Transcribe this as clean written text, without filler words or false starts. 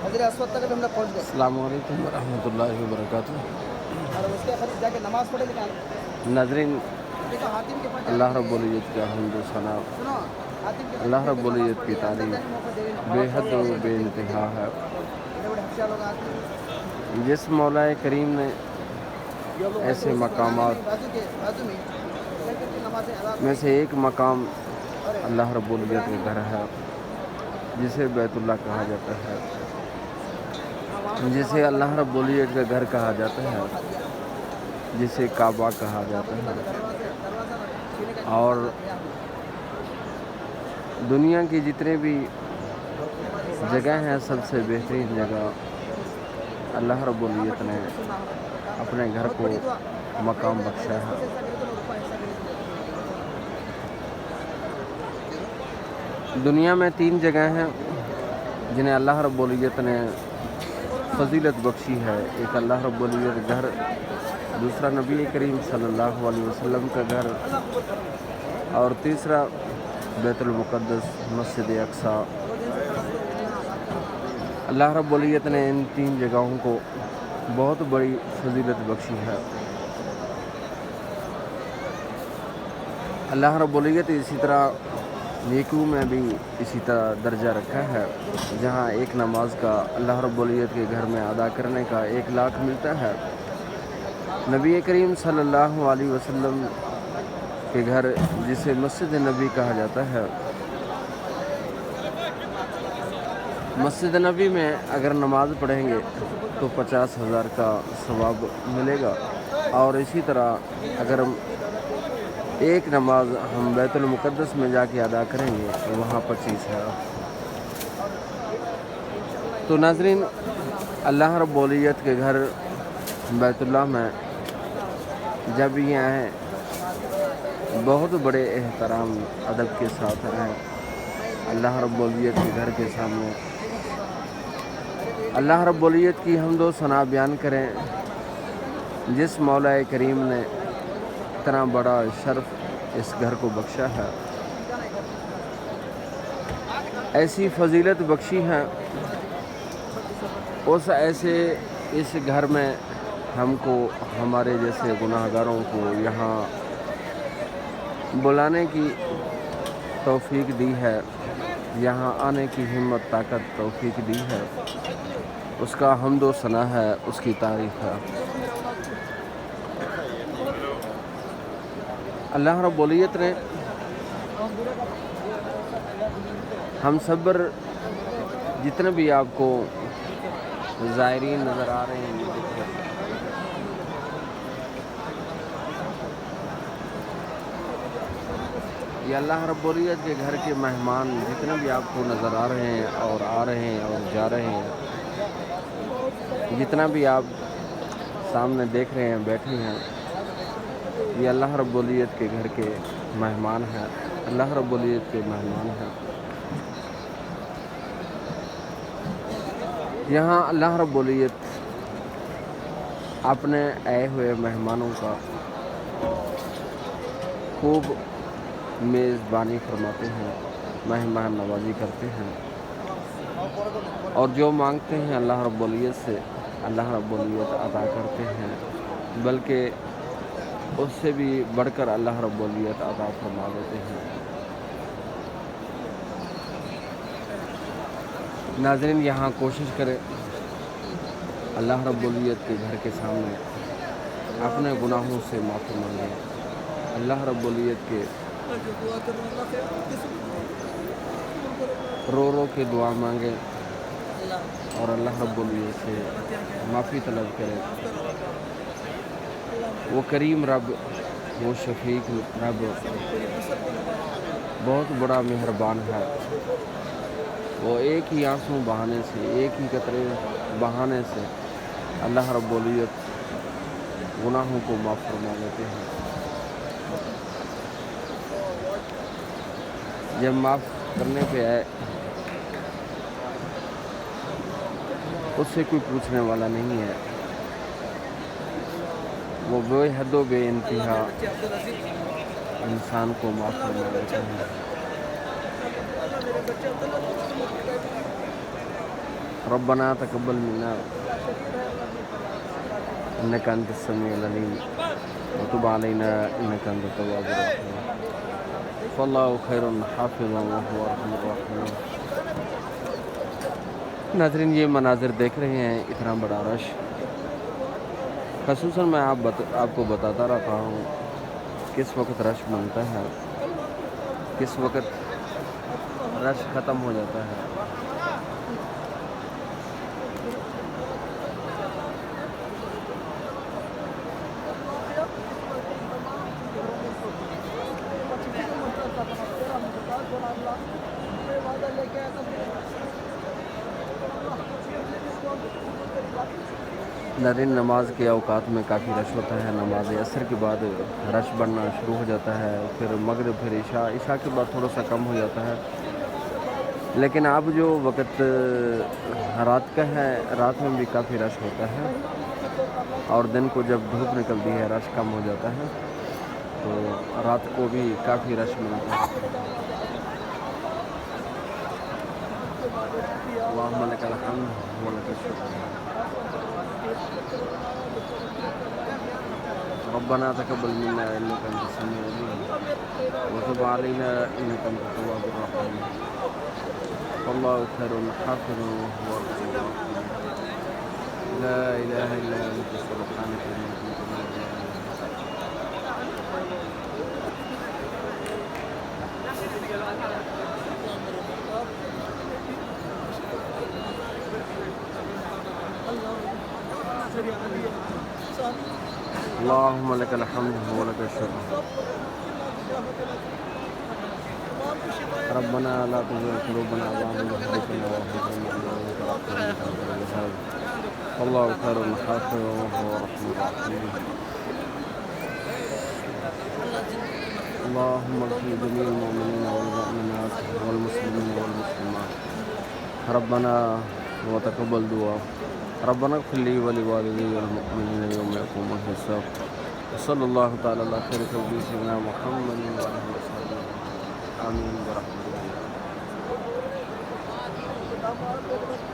حضر اسود تک بھی ہم لوگ پہنچ گئے. السلام علیکم ورحمۃ اللہ وبرکاتہ. اور اس کے خود جا کے نماز پڑھے لیکن ناظرین، دیکھو حاتم کے پاس جانے اللہ کے رب لیے العزت کا حمد و ثنا، سنو حاتم کے پاس اللہ جا کے رب نماز العزت پڑھ کی لیا اندر جانے تعریف موقع دے بے حد و بے بڑے انتہا ہے. بڑے حفشہ لوگ آتے ہیں. جس مولا کریم نے یہ لوگ ایسے بنانے مقامات میں بازو میں چل کر کے نمازیں ادا میں کریں سے ایک مقام اور اللہ رب العزت کا ابراہیم گھر ہے، جسے بیت اللہ کہا جاتا ہے، وہاں پہ جسے نماز ادا اللہ کیا. رب العزت کا گھر کہا جاتا ہے، اٹھا دیا جسے کعبہ کہا کعبۃ جاتا اللہ ہے. کا دروازہ چھینے کا اور انسان گیا ہم دنیا کی جتنے بھی لوگ. جگہ ہیں، سب سے بہترین جگہ اللہ رب یہاں پر العزت نے ٹیچر کو سننا ہوگا کام اپنے گھر بہت کو بڑی دعا. مقام میں بخشا 10 ہے. کو ایسا کرے تو روپا ایسا کرے تو دنیا میں 3 جگہ ہیں جنہیں اللہ رب العزت نے فضیلت بخشی ہے. ایک اللہ رب العزت گھر، دوسرا نبی کریم صلی اللہ علیہ وسلم کا گھر، اللہ قبول کریں گے. اور تیسرا بیت المقدس مسجد اقصی. 2 دن سے تڑپ کے رہنا آباد کرنا. اللہ رب العزت نے ان 3 جگہوں کو بہت بڑی فضیلت بخشی ہے. اللہ رب العزت اسی طرح نیکیوں میں بھی اسی طرح درجہ رکھا ہے، جہاں ایک نماز کا اللہ رب العزت کے گھر میں ادا کرنے کا 1 لاکھ ملتا ہے. نبی کریم صلی اللہ علیہ وسلم کے گھر، جسے مسجد نبی کہا جاتا ہے، مسجد نبی میں اگر نماز پڑھیں گے تو 50,000 کا ثواب ملے گا. اور اسی طرح اگر ایک نماز ہم بیت المقدس میں جا کے ادا کریں گے تو وہاں 25 ہے. تو ناظرین، اللہ رب العزت کے گھر بیت اللہ میں جب یہ آئیں، بہت بڑے احترام ادب کے ساتھ رہیں. اللہ رب العزت کے گھر کے سامنے اللہ رب العزت کی حمد و ثنا بیان کریں، جس مولا کریم نے اتنا بڑا شرف اس گھر کو بخشا ہے، ایسی فضیلت بخشی ہے. اس گھر میں ہم کو، ہمارے جیسے گناہ گاروں کو یہاں بلانے کی توفیق دی ہے، یہاں آنے کی ہمت طاقت توفیق دی ہے. اس کا حمد و ثنا ہے، اس کی تعریف ہے. اللہ رب العزت نے ہم سب جتنے بھی آپ کو زائرین نظر آ رہے ہیں، یہ اللہ رب العزت کے گھر کے مہمان جتنے بھی آپ کو نظر آ رہے ہیں اور آ رہے ہیں اور جا رہے ہیں، جتنا بھی آپ سامنے دیکھ رہے ہیں، بیٹھے ہیں، یہ اللہ رب العزت کے گھر کے مہمان ہیں، اللہ رب العزت کے مہمان ہیں. یہاں اللہ رب العزت اپنے آئے ہوئے مہمانوں کا خوب میزبانی فرماتے ہیں، مہمان نوازی کرتے ہیں، اور جو مانگتے ہیں اللہ رب العزت سے اللہ رب العزت عطا کرتے ہیں، بلکہ اس سے بھی بڑھ کر اللہ رب العزت عطا فرما دیتے ہیں. ناظرین، یہاں کوشش کریں اللہ رب العزت کے گھر کے سامنے اپنے گناہوں سے معافی مانگیں، اللہ رب العزت کے رو رو کے دعا مانگیں اور اللہ رب العزت سے معافی طلب کریں. وہ کریم رب، وہ شفیق رب بہت بڑا مہربان ہے. وہ ایک ہی آنسو بہانے سے، ایک ہی قطرے بہانے سے اللہ رب العزت گناہوں کو معاف فرما دیتے ہیں. جب معاف کرنے پہ آئے، اس سے کوئی پوچھنے والا نہیں ہے. وہ بے حد و بے انتہا انسان کو معاف فرما دیتے ہیں. ربنا تقبل منا إنك أنت السميع العليم وتب علينا إنك أنت التواب الرحيم فالله خير حافظا وهو أرحم الراحمين. ناظرین یہ مناظر دیکھ رہے ہیں، اتنا بڑا رش. خصوصاً میں آپ کو بتاتا رہتا ہوں کس وقت رش بنتا ہے، کس وقت رش ختم ہو جاتا ہے. ناظرین نماز کے اوقات میں کافی رش ہوتا ہے. نماز عصر کے بعد رش بڑھنا شروع ہو جاتا ہے، پھر مغرب، پھر عشاء کے بعد تھوڑا سا کم ہو جاتا ہے. لیکن اب جو وقت رات کا ہے، رات میں بھی کافی رش ہوتا ہے، اور دن کو جب دھوپ نکلتی ہے رش کم ہو جاتا ہے، تو رات کو بھی کافی رش ملتا ہے. اللهم لك الحمد ولك الشكر. ربنا تقبل منا انك انت السميع العليم وتب علينا انك انت التواب الرحيم فالله خير حافظا وهو ارحم الراحمين. لا اله الا انت سبحانك اني كنت من الظالمين. اللهم لك الحمد ولك الشكر. ربنا لا تزغ قلوبنا بعد إذ هديتنا وهب لنا من لدنك رحمة إنك أنت الوهاب. والله خير حافظا وهو أرحم الراحمين. اللهم اغفر لجميع المؤمنين والمؤمنات والمسلمين والمسلمات. ربنا وتقبل دعاء. ربنا اغفر لي ولوالدي والمؤمنين يوم يقوم الحساب. وصلى الله تعالى على خير خلقه سيدنا محمد وعلى آله وصحبه آمين برحمته.